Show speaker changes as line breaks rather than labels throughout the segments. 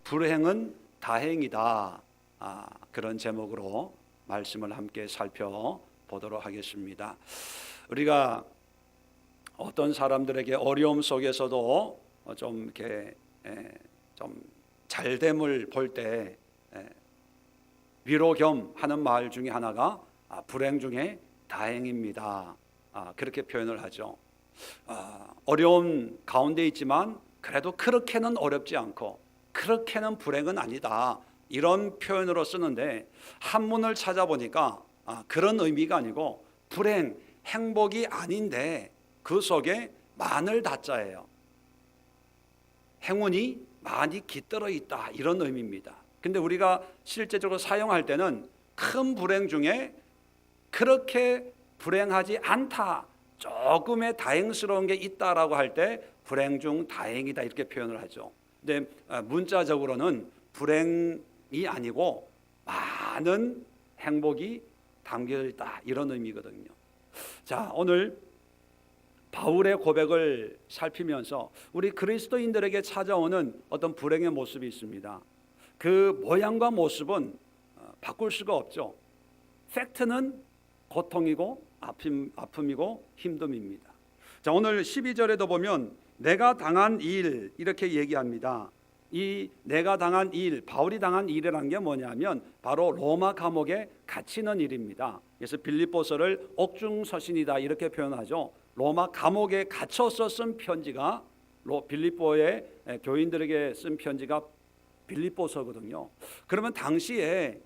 불행은 다행이다. 그런 제목으로 말씀을 함께 살펴보도록 하겠습니다. 우리가 어떤 사람들에게 어려움 속에서도 좀 이렇게 좀 잘됨을 볼 때 위로 겸 하는 말 중에 하나가 불행 중에 다행입니다. 그렇게 표현을 하죠. 어려운 가운데 있지만 그래도 그렇게는 어렵지 않고 그렇게는 불행은 아니다, 이런 표현으로 쓰는데 한문을 찾아보니까 그런 의미가 아니고 불행, 행복이 아닌데 그 속에 마늘 다자예요. 행운이 많이 깃들어 있다, 이런 의미입니다. 근데 우리가 실제적으로 사용할 때는 큰 불행 중에 그렇게 불행하지 않다, 조금의 다행스러운 게 있다라고 할 때 불행 중 다행이다, 이렇게 표현을 하죠. 근데 문자적으로는 불행이 아니고 많은 행복이 담겨 있다, 이런 의미거든요. 자, 오늘 바울의 고백을 살피면서 우리 그리스도인들에게 찾아오는 어떤 불행의 모습이 있습니다. 그 모양과 모습은 바꿀 수가 없죠. 팩트는 고통이고 아픔이고 힘듦입니다. 자, 오늘 12절에도 보면 내가 당한 일, 이렇게 얘기합니다. 이 내가 당한 일, 바울이 당한 일이라는 게 뭐냐면 바로 로마 감옥에 갇히는 일입니다. 그래서 빌립보서를 옥중서신이다, 이렇게 표현하죠. 로마 감옥에 갇혀서 쓴 편지가, 빌립보의 교인들에게 쓴 편지가 빌립보서거든요. 그러면 당시에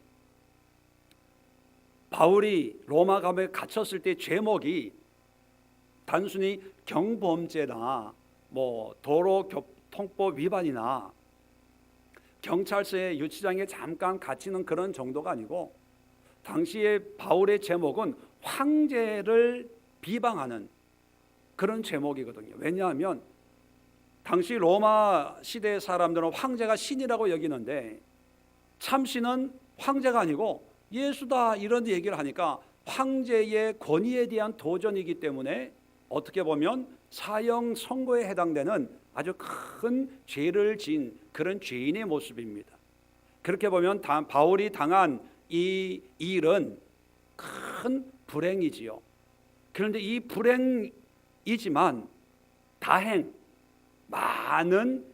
바울이 로마 감옥에 갇혔을 때 제목이 단순히 경범죄나 도로교통법 위반이나 경찰서의 유치장에 잠깐 갇히는 그런 정도가 아니고 당시에 바울의 제목은 황제를 비방하는 그런 제목이거든요. 왜냐하면 당시 로마 시대 사람들은 황제가 신이라고 여기는데 참신은 황제가 아니고 예수다, 이런 얘기를 하니까 황제의 권위에 대한 도전이기 때문에 어떻게 보면 사형 선고에 해당되는 아주 큰 죄를 지은 그런 죄인의 모습입니다. 그렇게 보면 바울이 당한 이 일은 큰 불행이지요. 그런데 이 불행이지만 다행, 많은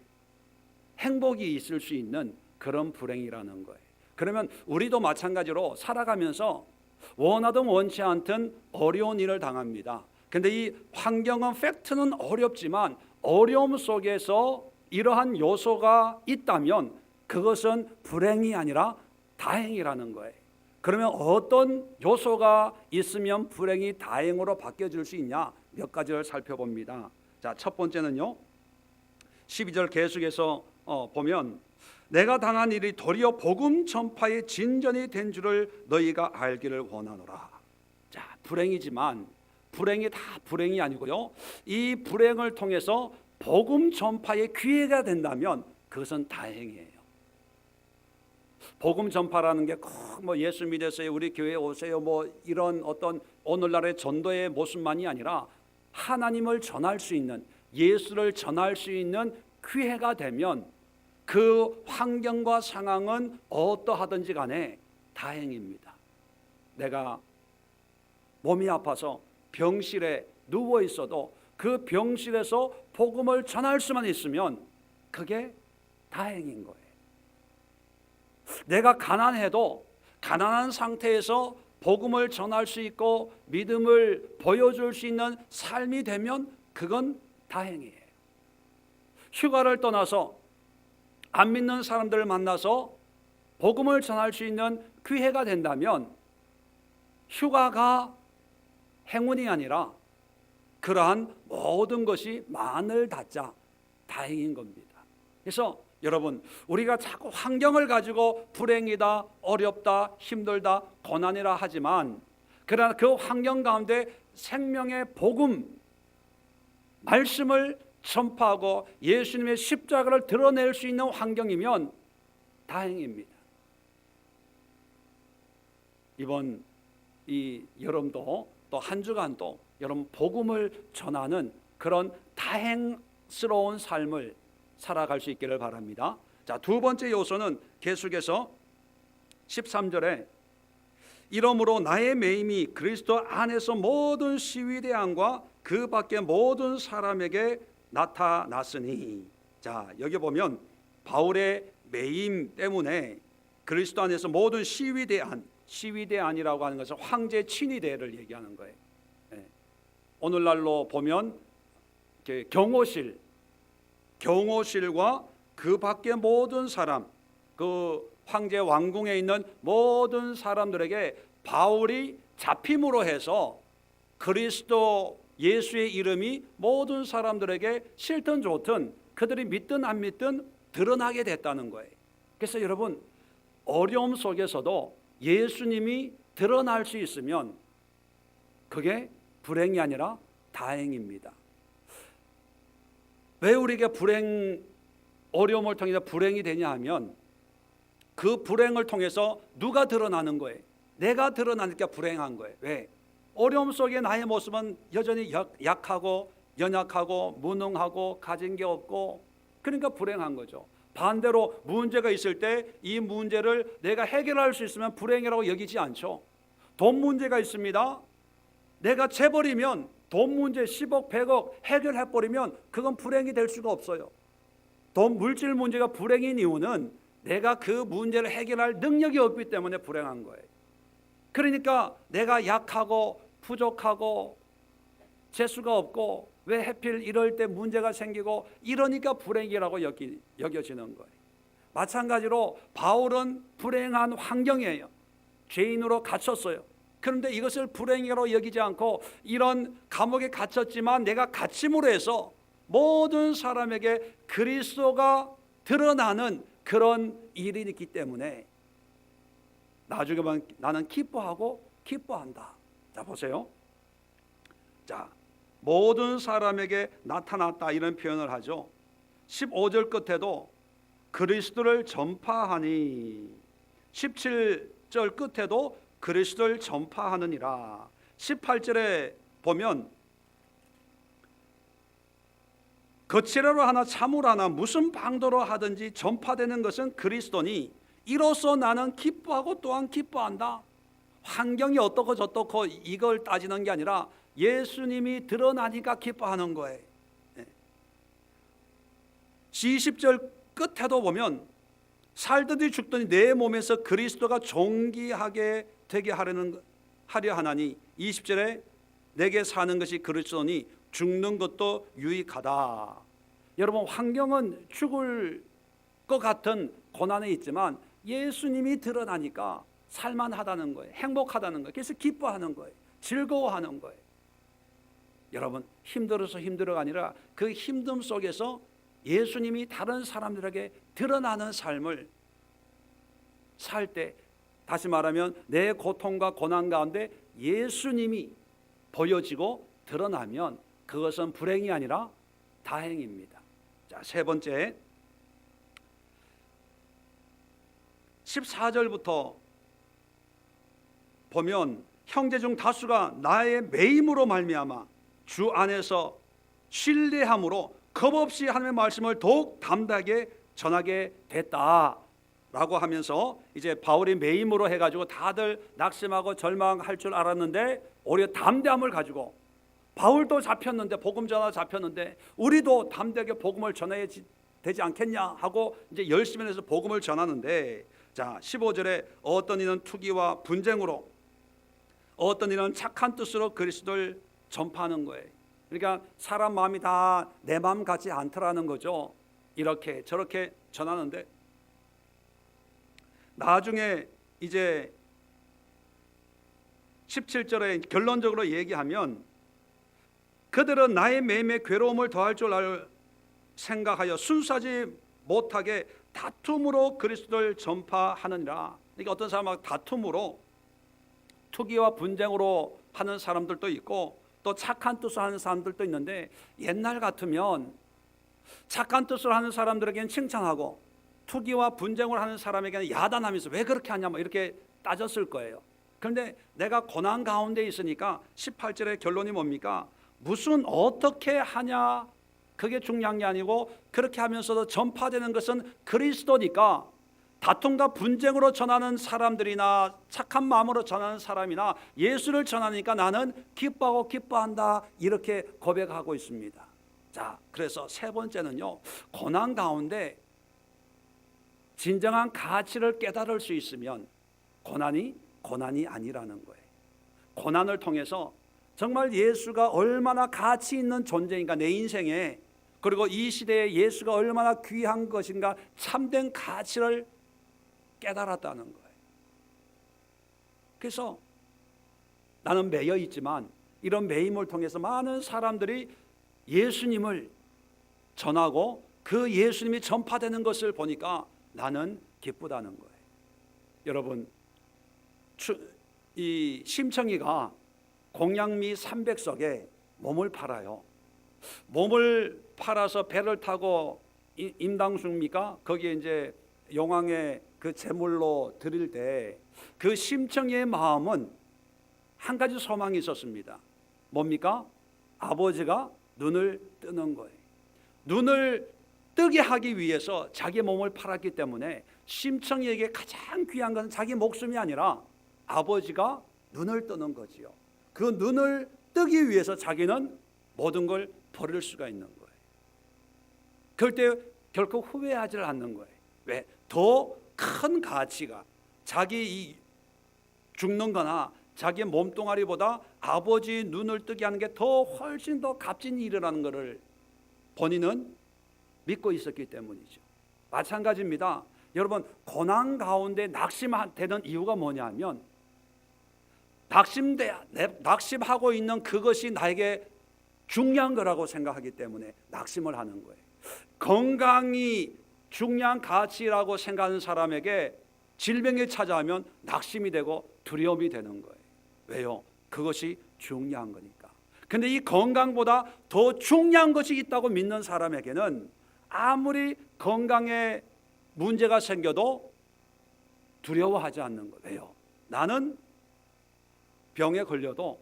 행복이 있을 수 있는 그런 불행이라는 거예요. 그러면 우리도 마찬가지로 살아가면서 원하든 원치 않든 어려운 일을 당합니다. 근데 이 환경은, 팩트는 어렵지만 어려움 속에서 이러한 요소가 있다면 그것은 불행이 아니라 다행이라는 거예요. 그러면 어떤 요소가 있으면 불행이 다행으로 바뀌어질 수 있냐, 몇 가지를 살펴봅니다. 자, 첫 번째는요, 12절 계속해서 보면 내가 당한 일이 도리어 복음 전파의 진전이 된 줄을 너희가 알기를 원하노라. 자, 불행이지만 불행이 다 불행이 아니고요, 이 불행을 통해서 복음 전파의 기회가 된다면 그것은 다행이에요. 복음 전파라는 게 꼭 예수 믿으세요, 우리 교회에 오세요, 이런 어떤 오늘날의 전도의 모습만이 아니라 하나님을 전할 수 있는, 예수를 전할 수 있는 기회가 되면 그 환경과 상황은 어떠하든지 간에 다행입니다. 내가 몸이 아파서 병실에 누워 있어도 그 병실에서 복음을 전할 수만 있으면 그게 다행인 거예요. 내가 가난해도 가난한 상태에서 복음을 전할 수 있고 믿음을 보여줄 수 있는 삶이 되면 그건 다행이에요. 휴가를 떠나서 안 믿는 사람들을 만나서 복음을 전할 수 있는 기회가 된다면 휴가가 행운이 아니라 그러한 모든 것이 마늘 다자 다행인 겁니다. 그래서 여러분, 우리가 자꾸 환경을 가지고 불행이다, 어렵다, 힘들다, 고난이라 하지만 그러나 그 환경 가운데 생명의 복음, 말씀을 전파하고 예수님의 십자가를 드러낼 수 있는 환경이면 다행입니다. 이번 이 여름도 또 한 주간도 여러분 복음을 전하는 그런 다행스러운 삶을 살아갈 수 있기를 바랍니다. 자, 두 번째 요소는 계속해서 13절에 이러므로 나의 매임이 그리스도 안에서 모든 시위대항과 그 밖의 모든 사람에게 나타났으니. 자, 여기 보면 바울의 매임 때문에 그리스도 안에서 모든 시위대안이라고 하는 것은 황제 친위대를 얘기하는 거예요. 오늘날로 보면 경호실과 그 밖의 모든 사람, 그 황제 왕궁에 있는 모든 사람들에게 바울이 잡힘으로 해서 그리스도 예수의 이름이 모든 사람들에게 싫든 좋든 그들이 믿든 안 믿든 드러나게 됐다는 거예요. 그래서 여러분, 어려움 속에서도 예수님이 드러날 수 있으면 그게 불행이 아니라 다행입니다. 왜 우리가 어려움을 통해서 불행이 되냐 하면 그 불행을 통해서 누가 드러나는 거예요? 내가 드러나니까 불행한 거예요. 왜? 어려움 속에 나의 모습은 여전히 약하고 연약하고 무능하고 가진 게 없고, 그러니까 불행한 거죠. 반대로 문제가 있을 때 이 문제를 내가 해결할 수 있으면 불행이라고 여기지 않죠. 돈 문제가 있습니다. 내가 재벌이면 돈 문제 10억 100억 해결해버리면 그건 불행이 될 수가 없어요. 돈 물질 문제가 불행인 이유는 내가 그 문제를 해결할 능력이 없기 때문에 불행한 거예요. 그러니까 내가 약하고 부족하고 재수가 없고 왜 하필 이럴 때 문제가 생기고 이러니까 불행이라고 여겨지는 거예요. 마찬가지로 바울은 불행한 환경이에요. 죄인으로 갇혔어요. 그런데 이것을 불행이라고 여기지 않고 이런 감옥에 갇혔지만 내가 갇힘으로 해서 모든 사람에게 그리스도가 드러나는 그런 일이 있기 때문에 나중에 보면 나는 기뻐한다. 자, 보세요. 자, 모든 사람에게 나타났다 이런 표현을 하죠. 15절 끝에도 그리스도를 전파하니, 17절 끝에도 그리스도를 전파하느니라. 18절에 보면 거칠어로 하나 참으로 하나 무슨 방도로 하든지 전파되는 것은 그리스도니 이로써 나는 기뻐하고 또한 기뻐한다. 환경이 어떻고 저떻고 이걸 따지는 게 아니라 예수님이 드러나니까 기뻐하는 거예요. 20절 끝에도 보면 살든지 죽든지 내 몸에서 그리스도가 존귀하게 되게 하려 하나니, 20절에 내게 사는 것이 그리스도니 죽는 것도 유익하다. 여러분, 환경은 죽을 것 같은 고난에 있지만 예수님이 드러나니까 살만하다는 거예요. 행복하다는 거예요. 그래서 기뻐하는 거예요. 즐거워하는 거예요. 여러분, 힘들어서 힘들어가 아니라 그 힘듦 속에서 예수님이 다른 사람들에게 드러나는 삶을 살 때, 다시 말하면 내 고통과 고난 가운데 예수님이 보여지고 드러나면 그것은 불행이 아니라 다행입니다. 자, 세 번째 14절부터 보면 형제 중 다수가 나의 매임으로 말미암아 주 안에서 신뢰함으로 겁없이 하나님의 말씀을 더욱 담대하게 전하게 됐다라고 하면서 이제 바울이 매임으로 해가지고 다들 낙심하고 절망할 줄 알았는데 오히려 담대함을 가지고, 바울도 잡혔는데 복음 전하 잡혔는데 우리도 담대하게 복음을 전해야 되지 않겠냐 하고 이제 열심히 해서 복음을 전하는데, 자 15절에 어떤 이는 투기와 분쟁으로 어떤 이는 착한 뜻으로 그리스도를 전파하는 거예요. 그러니까 사람 마음이 다 내 마음 같지 않더라는 거죠. 이렇게 저렇게 전하는데 나중에 이제 17절에 결론적으로 얘기하면 그들은 나의 매임에 괴로움을 더할 줄 생각하여 순수하지 못하게 다툼으로 그리스도를 전파하느니라. 그러니까 어떤 사람은 다툼으로 투기와 분쟁으로 하는 사람들도 있고 또 착한 뜻으로 하는 사람들도 있는데, 옛날 같으면 착한 뜻으로 하는 사람들에게는 칭찬하고 투기와 분쟁을 하는 사람에게는 야단하면서 왜 그렇게 하냐 뭐 이렇게 따졌을 거예요. 그런데 내가 고난 가운데 있으니까 18절의 결론이 뭡니까? 무슨 어떻게 하냐 그게 중요한 게 아니고 그렇게 하면서도 전파되는 것은 그리스도니까 다툼과 분쟁으로 전하는 사람들이나 착한 마음으로 전하는 사람이나 예수를 전하니까 나는 기뻐하고 기뻐한다 이렇게 고백하고 있습니다. 자, 그래서 세 번째는요, 고난 가운데 진정한 가치를 깨달을 수 있으면 고난이 아니라는 거예요. 고난을 통해서 정말 예수가 얼마나 가치 있는 존재인가, 내 인생에, 그리고 이 시대에 예수가 얼마나 귀한 것인가, 참된 가치를 깨달았다는 거예요. 그래서 나는 매여 있지만 이런 매임을 통해서 많은 사람들이 예수님을 전하고 그 예수님이 전파되는 것을 보니까 나는 기쁘다는 거예요. 여러분, 이 심청이가 공양미 300석에 몸을 팔아요. 몸을 팔아서 배를 타고 임당숙미가 거기에 이제 용왕의 그 제물로 드릴 때 그 심청이의 마음은 한 가지 소망이 있었습니다. 뭡니까? 아버지가 눈을 뜨는 거예요. 눈을 뜨게 하기 위해서 자기 몸을 팔았기 때문에 심청이에게 가장 귀한 것은 자기 목숨이 아니라 아버지가 눈을 뜨는 거지요. 그 눈을 뜨기 위해서 자기는 모든 걸 버릴 수가 있는 거예요. 그럴 때 결코 후회하지 않는 거예요. 왜? 더 큰 가치가 자기 이 죽는 거나 자기 몸뚱아리보다 아버지 눈을 뜨게 하는 게 더 훨씬 더 값진 일이라는 것을 본인은 믿고 있었기 때문이죠. 마찬가지입니다. 여러분, 고난 가운데 낙심되는 이유가 뭐냐면 낙심하고 있는 그것이 나에게 중요한 거라고 생각하기 때문에 낙심을 하는 거예요. 건강이 중요한 가치라고 생각하는 사람에게 질병이 찾아오면 낙심이 되고 두려움이 되는 거예요. 왜요? 그것이 중요한 거니까. 근데 이 건강보다 더 중요한 것이 있다고 믿는 사람에게는 아무리 건강에 문제가 생겨도 두려워하지 않는 거예요. 왜요? 나는 병에 걸려도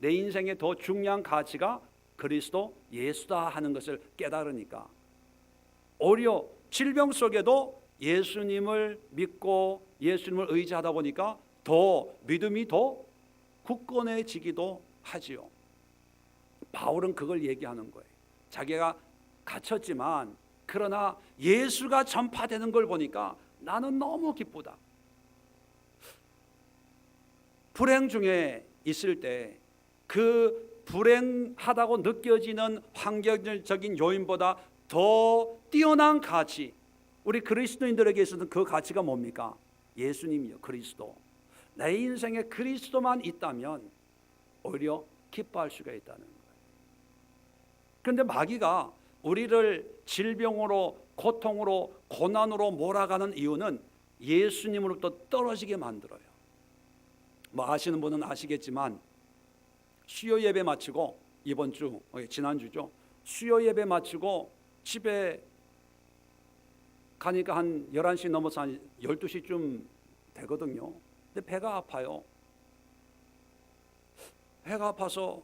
내 인생에 더 중요한 가치가 그리스도 예수다 하는 것을 깨달으니까 오히려 질병 속에도 예수님을 믿고 예수님을 의지하다 보니까 더 믿음이 더 굳건해지기도 하지요. 바울은 그걸 얘기하는 거예요. 자기가 갇혔지만 그러나 예수가 전파되는 걸 보니까 나는 너무 기쁘다. 불행 중에 있을 때 그 불행하다고 느껴지는 환경적인 요인보다 더 뛰어난 가치, 우리 그리스도인들에게 있어서는 그 가치가 뭡니까? 예수님이요, 그리스도. 내 인생에 그리스도만 있다면 오히려 기뻐할 수가 있다는 거예요. 그런데 마귀가 우리를 질병으로, 고통으로, 고난으로 몰아가는 이유는 예수님으로부터 떨어지게 만들어요. 뭐 아시는 분은 아시겠지만 수요 예배 마치고 이번 주, 지난주죠. 수요 예배 마치고 집에 가니까 한 11시 넘어서 한 12시쯤 되거든요. 근데 배가 아파요. 배가 아파서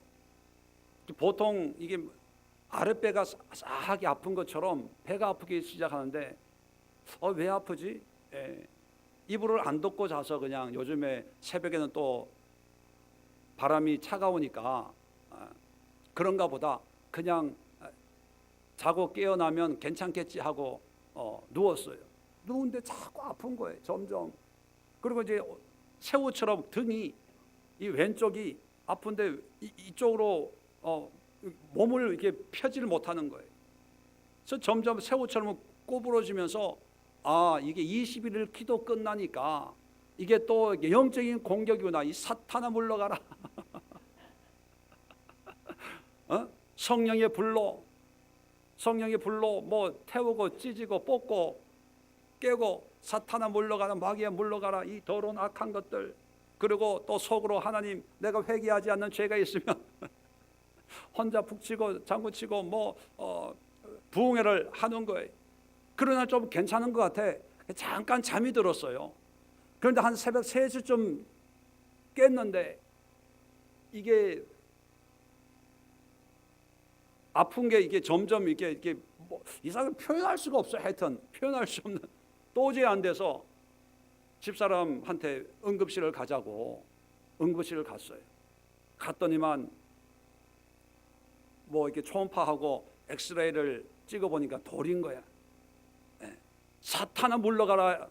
보통 이게 아랫배가 싸하게 아픈 것처럼 배가 아프기 시작하는데 왜 아프지? 이불을 안 덮고 자서 그냥 요즘에 새벽에는 또 바람이 차가우니까 그런가 보다 그냥 자고 깨어나면 괜찮겠지 하고 누웠어요. 누운데 자꾸 아픈 거예요. 점점. 그리고 이제 새우처럼 등이 이 왼쪽이 아픈데 이쪽으로 몸을 이렇게 펴지를 못하는 거예요. 그래서 점점 새우처럼 꼬부러지면서 이게 21일 기도 끝나니까 이게 또 영적인 공격이구나. 이 사탄아 물러가라. 성령의 불로 뭐 태우고 찢고 뽑고 깨고 사탄아 물러가라, 마귀야 물러가라, 이 더러운 악한 것들. 그리고 또 속으로 하나님, 내가 회개하지 않는 죄가 있으면 혼자 북치고 장구치고 뭐 부흥회를 하는 거예요. 그러나 좀 괜찮은 것 같아. 잠깐 잠이 들었어요. 그런데 한 새벽 3시쯤 깼는데 이게 아픈 게 이게 점점 이게 뭐 이상하게 표현할 수가 없어. 하여튼 표현할 수 없는, 도저히 안 돼서 집사람한테 응급실을 가자고 응급실을 갔어요. 갔더니만 뭐 이렇게 초음파하고 엑스레이를 찍어보니까 돌인 거야. 예. 사탄아 물러가라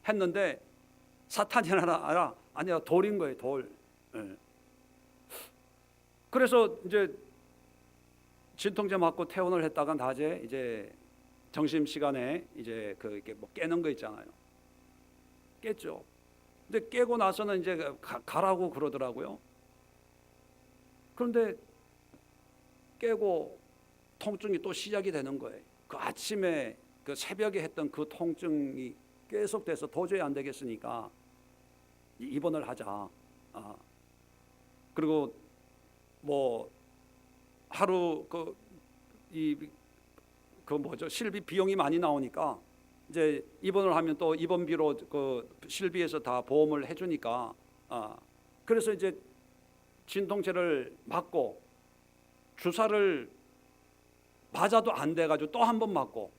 했는데 사탄이 아니라 돌인 거예요. 돌. 예. 그래서 이제 진통제 맞고 퇴원을 했다가 낮에 이제 점심 시간에 이제 이렇게 뭐 깨는 거 있잖아요. 깼죠. 근데 깨고 나서는 이제 가라고 그러더라고요. 그런데 깨고 통증이 또 시작이 되는 거예요. 그 아침에 그 새벽에 했던 그 통증이 계속돼서 도저히 안 되겠으니까 입원을 하자. 그리고 뭐 하루 실비 비용이 많이 나오니까 이제 입원을 하면 또 입원비로 그 실비에서 다 보험을 해주니까 그래서 이제 진통제를 맞고 주사를 맞아도 안 돼가지고 또 한 번 맞고,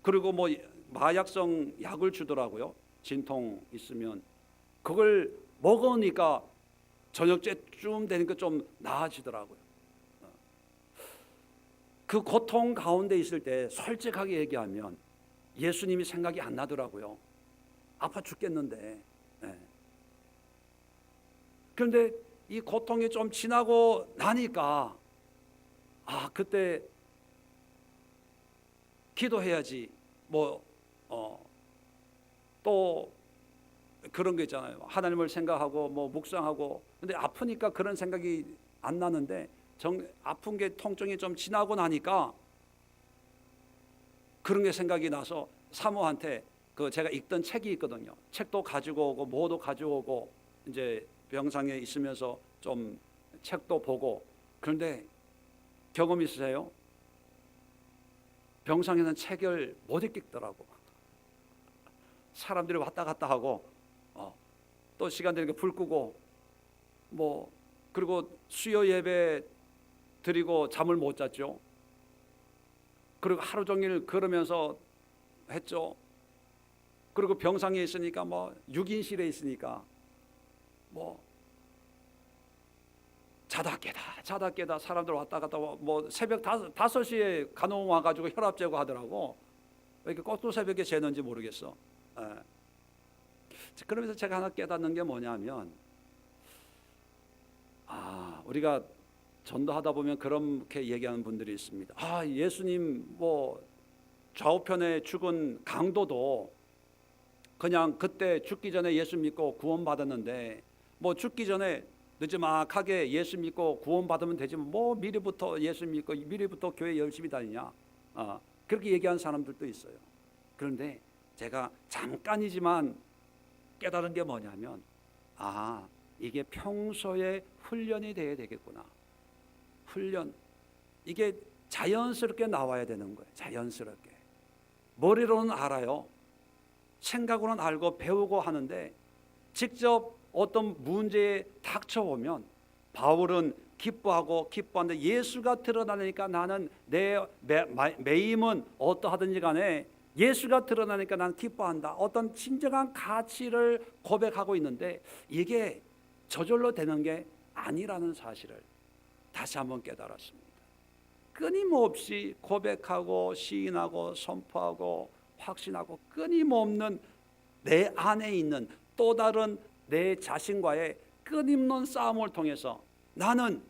그리고 뭐 마약성 약을 주더라고요. 진통 있으면 그걸 먹으니까 저녁쯤 되니까 좀 나아지더라고요. 그 고통 가운데 있을 때 솔직하게 얘기하면 예수님이 생각이 안 나더라고요. 아파 죽겠는데. 네. 그런데 이 고통이 좀 지나고 나니까 그때 기도해야지. 또 그런 거 있잖아요. 하나님을 생각하고 뭐 묵상하고. 근데 아프니까 그런 생각이 안 나는데 아픈 게 통증이 좀 지나고 나니까 그런 게 생각이 나서 사모한테 제가 읽던 책이 있거든요. 책도 가지고 오고 뭐도 가지고 오고 이제 병상에 있으면서 좀 책도 보고. 그런데 경험 있으세요? 병상에는 책을 못 읽겠더라고. 사람들이 왔다 갔다 하고 또 시간 되니까 불 끄고 뭐 그리고 수요 예배 드리고 잠을 못 잤죠. 그리고 하루 종일 걸으면서 했죠. 그리고 병상에 있으니까 뭐 6인실에 있으니까 뭐 자다 깨다 사람들 왔다 갔다 뭐 새벽 5시에 간호원 와가지고 혈압 재고 하더라고. 왜 이렇게 꼭두 새벽에 재는지 모르겠어. 그러면서 제가 하나 깨닫는 게 뭐냐면 우리가 전도하다 보면 그렇게 얘기하는 분들이 있습니다. 예수님 뭐 좌우편에 죽은 강도도 그냥 그때 죽기 전에 예수 믿고 구원받았는데 뭐 죽기 전에 늦지막하게 예수 믿고 구원받으면 되지 뭐 미리부터 예수 믿고 미리부터 교회 열심히 다니냐. 그렇게 얘기하는 사람들도 있어요. 그런데 제가 잠깐이지만 깨달은 게 뭐냐면 이게 평소에 훈련이 돼야 되겠구나. 훈련. 이게 자연스럽게 나와야 되는 거예요. 자연스럽게. 머리로는 알아요. 생각으로는 알고 배우고 하는데 직접 어떤 문제에 닥쳐오면 바울은 기뻐하는데 예수가 드러나니까 나는 내 매임은 어떠하든지 간에 예수가 드러나니까 나는 기뻐한다. 어떤 진정한 가치를 고백하고 있는데 이게 저절로 되는 게 아니라는 사실을 다시 한번 깨달았습니다. 끊임없이 고백하고 시인하고 선포하고 확신하고 끊임없는 내 안에 있는 또 다른 내 자신과의 끊임없는 싸움을 통해서 나는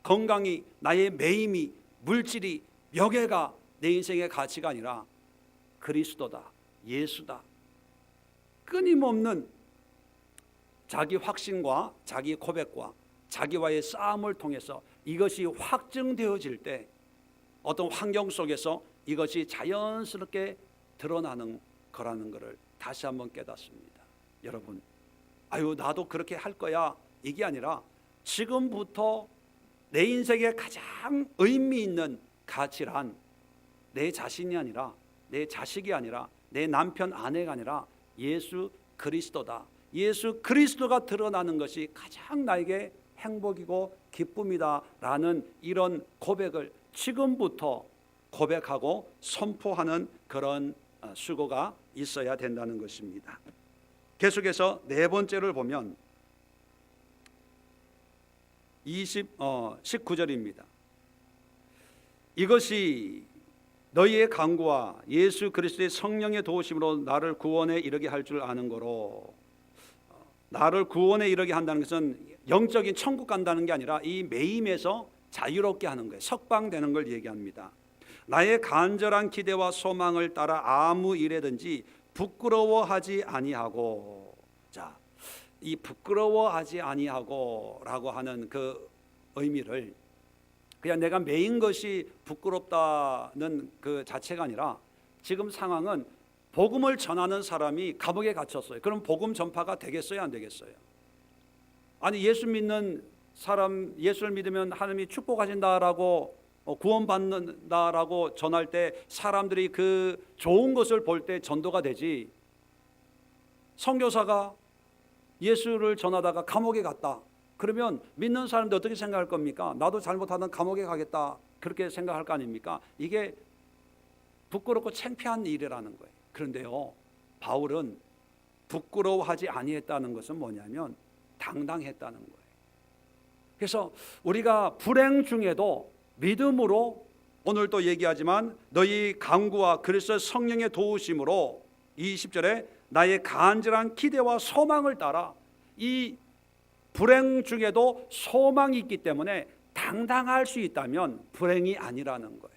건강이 나의 매임이 물질이 명예가 내 인생의 가치가 아니라 그리스도다, 예수다. 끊임없는 자기 확신과 자기 고백과 자기와의 싸움을 통해서 이것이 확증되어질 때 어떤 환경 속에서 이것이 자연스럽게 드러나는 거라는 것을 다시 한번 깨닫습니다. 여러분, 나도 그렇게 할 거야 이게 아니라 지금부터 내 인생에 가장 의미 있는 가치란 내 자신이 아니라 내 자식이 아니라 내 남편 아내가 아니라 예수 그리스도다. 예수 그리스도가 드러나는 것이 가장 나에게 행복이고 기쁨이다라는 이런 고백을 지금부터 고백하고 선포하는 그런 수고가 있어야 된다는 것입니다. 계속해서 네 번째를 보면 19절입니다. 이것이 너희의 강구와 예수 그리스도의 성령의 도우심으로 나를 구원에 이르게 할 줄 아는 거로. 나를 구원에 이르게 한다는 것은 영적인 천국 간다는 게 아니라 이 매임에서 자유롭게 하는 거예요. 석방되는 걸 얘기합니다. 나의 간절한 기대와 소망을 따라 아무 일에든지 부끄러워하지 아니하고. 자, 이 부끄러워하지 아니하고라고 하는 그 의미를 그냥 내가 매인 것이 부끄럽다는 그 자체가 아니라 지금 상황은 복음을 전하는 사람이 감옥에 갇혔어요. 그럼 복음 전파가 되겠어요, 안 되겠어요? 아니, 예수 믿는 사람, 예수를 믿으면 하나님이 축복하신다라고 구원받는다라고 전할 때 사람들이 그 좋은 것을 볼 때 전도가 되지. 선교사가 예수를 전하다가 감옥에 갔다. 그러면 믿는 사람들 어떻게 생각할 겁니까? 나도 잘못하면 감옥에 가겠다. 그렇게 생각할 거 아닙니까? 이게 부끄럽고 창피한 일이라는 거예요. 그런데요, 바울은 부끄러워하지 아니했다는 것은 뭐냐면 당당했다는 거예요. 그래서 우리가 불행 중에도 믿음으로, 오늘 또 얘기하지만 너희 강구와 그리스도 성령의 도우심으로 20절에 나의 간절한 기대와 소망을 따라, 이 불행 중에도 소망이 있기 때문에 당당할 수 있다면 불행이 아니라는 거예요.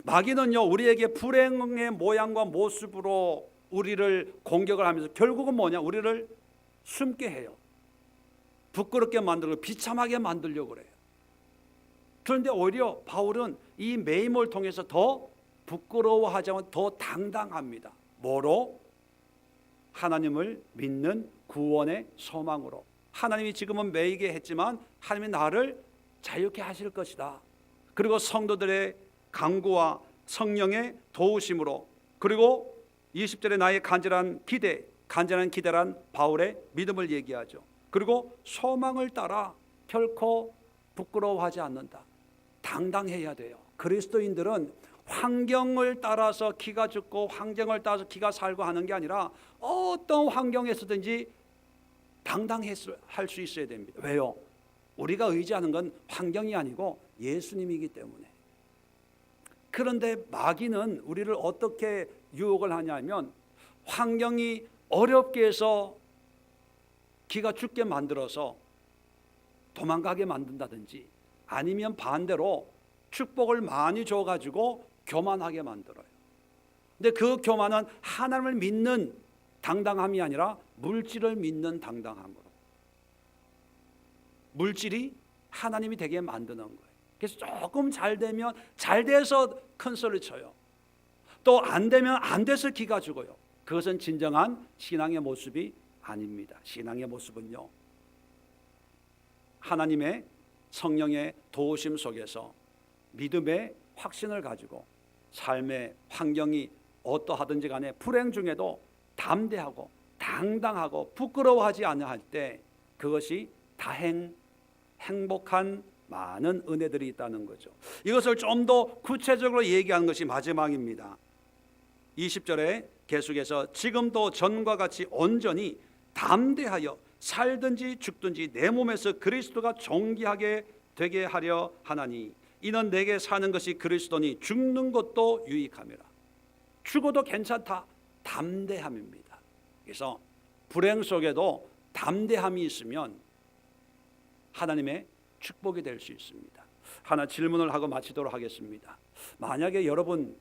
마귀는요, 우리에게 불행의 모양과 모습으로 우리를 공격을 하면서 결국은 뭐냐, 우리를 숨게 해요. 부끄럽게 만들고 비참하게 만들려고 그래요. 그런데 오히려 바울은 이 매임을 통해서 더 부끄러워하지 않고 더 당당합니다. 뭐로? 하나님을 믿는 구원의 소망으로. 하나님이 지금은 매이게 했지만 하나님이 나를 자유케 하실 것이다. 그리고 성도들의 강구와 성령의 도우심으로, 그리고 20절에 나의 간절한 기대란 바울의 믿음을 얘기하죠. 그리고 소망을 따라 결코 부끄러워하지 않는다. 당당해야 돼요. 그리스도인들은 환경을 따라서 기가 죽고 환경을 따라서 기가 살고 하는 게 아니라 어떤 환경에서든지 당당할 수 있어야 됩니다. 왜요? 우리가 의지하는 건 환경이 아니고 예수님이기 때문에. 그런데 마귀는 우리를 어떻게 유혹을 하냐면 환경이 어렵게 해서 기가 죽게 만들어서 도망가게 만든다든지, 아니면 반대로 축복을 많이 줘가지고 교만하게 만들어요. 근데 그 교만은 하나님을 믿는 당당함이 아니라 물질을 믿는 당당함으로, 물질이 하나님이 되게 만드는 거예요. 그래서 조금 잘 되면 잘 돼서 큰 소리 쳐요. 또 안 되면 안 돼서 기가 죽어요. 그것은 진정한 신앙의 모습이 아닙니다. 신앙의 모습은요, 하나님의 성령의 도우심 속에서 믿음의 확신을 가지고 삶의 환경이 어떠하든지 간에 불행 중에도 담대하고 당당하고 부끄러워하지 않을 때 그것이 행복한 많은 은혜들이 있다는 거죠. 이것을 좀 더 구체적으로 얘기하는 것이 마지막입니다. 20절에 계속해서 지금도 전과 같이 온전히 담대하여 살든지 죽든지 내 몸에서 그리스도가 존귀하게 되게 하려 하나니 이는 내게 사는 것이 그리스도니 죽는 것도 유익함이라. 죽어도 괜찮다. 담대함입니다. 그래서 불행 속에도 담대함이 있으면 하나님의 축복이 될 수 있습니다. 하나 질문을 하고 마치도록 하겠습니다. 만약에 여러분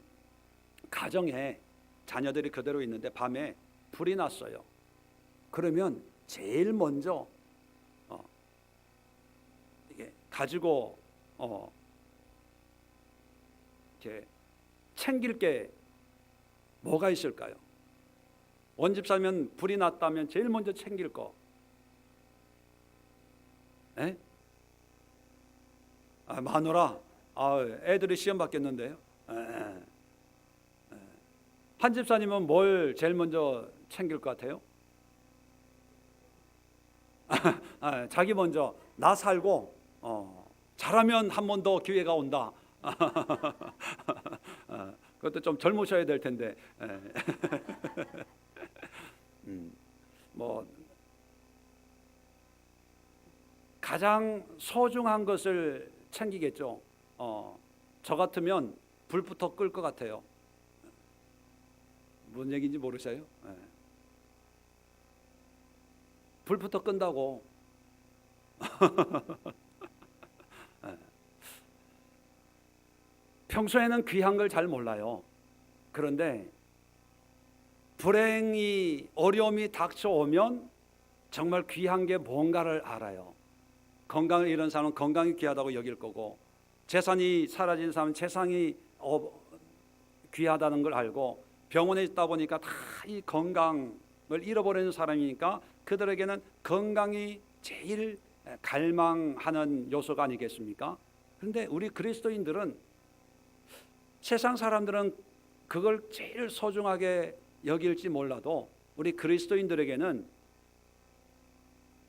가정에 자녀들이 그대로 있는데 밤에 불이 났어요. 그러면 제일 먼저 이게 가지고 이렇게 챙길 게 뭐가 있을까요? 원집사면 불이 났다면 제일 먼저 챙길 거. 에? 마누라. 애들이 시험 받겠는데요. 한 집사님은 뭘 제일 먼저 챙길 것 같아요? 자기 먼저 나 살고 잘하면 한 번 더 기회가 온다. 그것도 좀 젊으셔야 될 텐데. 뭐 가장 소중한 것을 챙기겠죠. 저 같으면 불부터 끌 것 같아요. 뭔 얘기인지 모르세요? 불부터 끈다고. 평소에는 귀한 걸 잘 몰라요. 그런데 불행이, 어려움이 닥쳐오면 정말 귀한 게 뭔가를 알아요. 건강을 잃은 사람은 건강이 귀하다고 여길 거고, 재산이 사라진 사람은 재산이 귀하다는 걸 알고, 병원에 있다 보니까 다 이 건강을 잃어버리는 사람이니까 그들에게는 건강이 제일 갈망하는 요소가 아니겠습니까? 그런데 우리 그리스도인들은, 세상 사람들은 그걸 제일 소중하게 여길지 몰라도 우리 그리스도인들에게는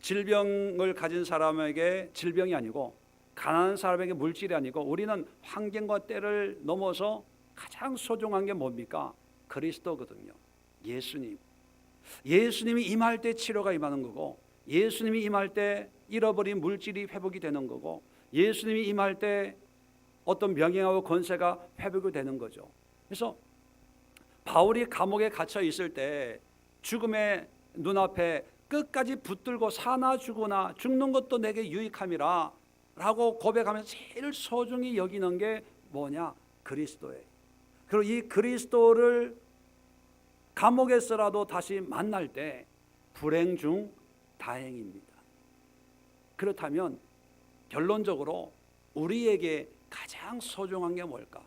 질병을 가진 사람에게 질병이 아니고, 가난한 사람에게 물질이 아니고, 우리는 환경과 때를 넘어서 가장 소중한 게 뭡니까? 그리스도거든요. 예수님. 예수님이 임할 때 치료가 임하는 거고, 예수님이 임할 때 잃어버린 물질이 회복이 되는 거고, 예수님이 임할 때 어떤 명예하고 권세가 회복이 되는 거죠. 그래서 바울이 감옥에 갇혀 있을 때 죽음의 눈앞에 끝까지 붙들고 사나 죽으나 죽는 것도 내게 유익함이라 라고 고백하면서 제일 소중히 여기는 게 뭐냐? 그리스도예요. 그리고 이 그리스도를 감옥에서라도 다시 만날 때 불행 중 다행입니다. 그렇다면 결론적으로 우리에게 가장 소중한 게 뭘까?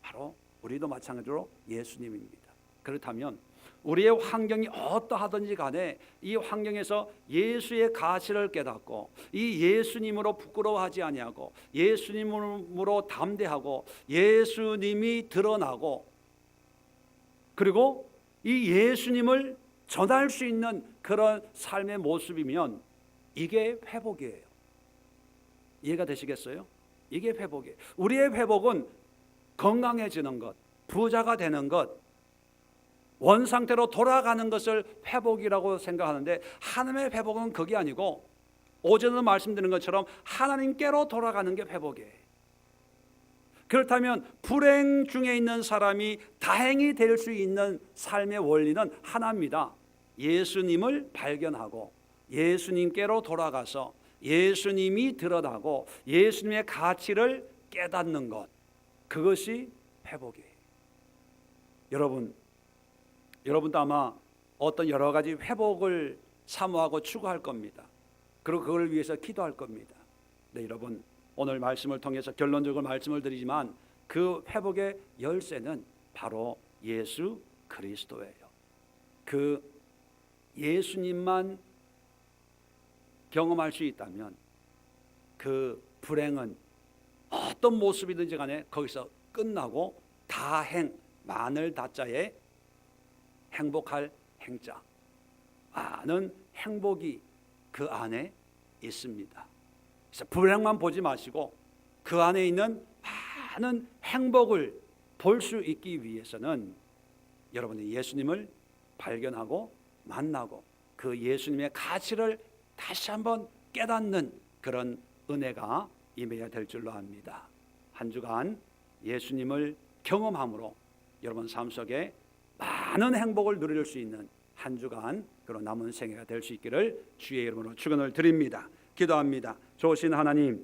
바로 우리도 마찬가지로 예수님입니다. 그렇다면 우리의 환경이 어떠하든지 간에 이 환경에서 예수의 가치를 깨닫고, 이 예수님으로 부끄러워하지 아니하고, 예수님으로 담대하고, 예수님이 드러나고, 그리고 이 예수님을 전할 수 있는 그런 삶의 모습이면 이게 회복이에요. 이해가 되시겠어요? 이게 회복이에요. 우리의 회복은 건강해지는 것, 부자가 되는 것, 원상태로 돌아가는 것을 회복이라고 생각하는데, 하나님의 회복은 그게 아니고 오전에 말씀드린 것처럼 하나님께로 돌아가는 게 회복이에요. 그렇다면 불행 중에 있는 사람이 다행이 될 수 있는 삶의 원리는 하나입니다. 예수님을 발견하고 예수님께로 돌아가서 예수님이 드러나고 예수님의 가치를 깨닫는 것, 그것이 회복이에요. 여러분도 아마 어떤 여러 가지 회복을 사모하고 추구할 겁니다. 그리고 그걸 위해서 기도할 겁니다. 네, 여러분, 오늘 말씀을 통해서 결론적으로 말씀을 드리지만 그 회복의 열쇠는 바로 예수 그리스도예요. 그 예수님만 경험할 수 있다면 그 불행은 어떤 모습이든지 간에 거기서 끝나고, 다행, 마늘 다자에 행복할 행자, 많은 행복이 그 안에 있습니다. 그래서 불행만 보지 마시고 그 안에 있는 많은 행복을 볼 수 있기 위해서는 여러분이 예수님을 발견하고 만나고 그 예수님의 가치를 다시 한번 깨닫는 그런 은혜가 임해야 될 줄로 압니다. 한 주간 예수님을 경험함으로 여러분 삶 속에 많은 행복을 누릴 수 있는 한 주간 그런 남은 생애가 될 수 있기를 주의 이름으로 축원을 드립니다. 기도합니다. 좋으신 하나님,